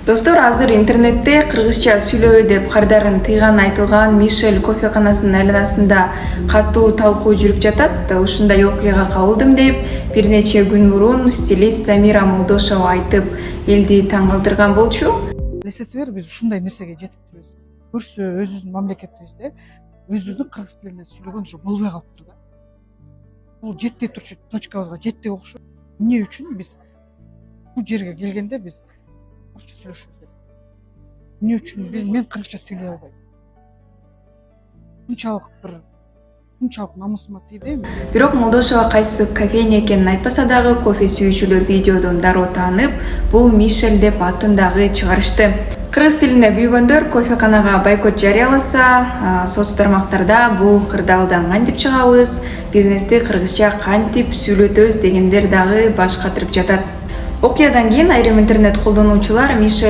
Достор, азыр интернетте кыргызча сүйлөбөй деп кардарын тыйганы айтылган Мишель кофеканасынын айланасында катуу талкуу жүрүп жатат. Ушундай окуяга кабылдым деп бир нече күн мурун стилист Замира Молдошова айтып, элди таң калтырган болчу. Элестетиңер, биз ушундай нерсеге жетип турбуз. Көрсө өзүбүздүн мамлекетибизде өзүбүздүн кыргыз тилинде сүйлөгөн уже болбой калыптыр да. Бул жетпей турчу точкабызга жетти окшойт. Эмне үчүн биз бул жерге келгенде биз кыргызча сүйлөшүбүз керек? Эмне үчүн мен кыргызча сүйлөй албайм? Мынчалык намысыма тийди. Бирок Молдошова кайсы кофейня экенин айтпаса дагы, кофе сүйүүчүлөр видеодон дароо таанып, бул Мишель деп атын дагы чыгарышты. Кыргыз тилинде күйгөндөр кофеканага бойкот жарыяласа, соц тармактарда бул кырдаалдан кантип чыгабыз, бизнести кыргызча кантип сүйлөтөбүз дегендер дагы баш катырып жатат. Окуядан кийин айрым интернет колдонуучулар Мишель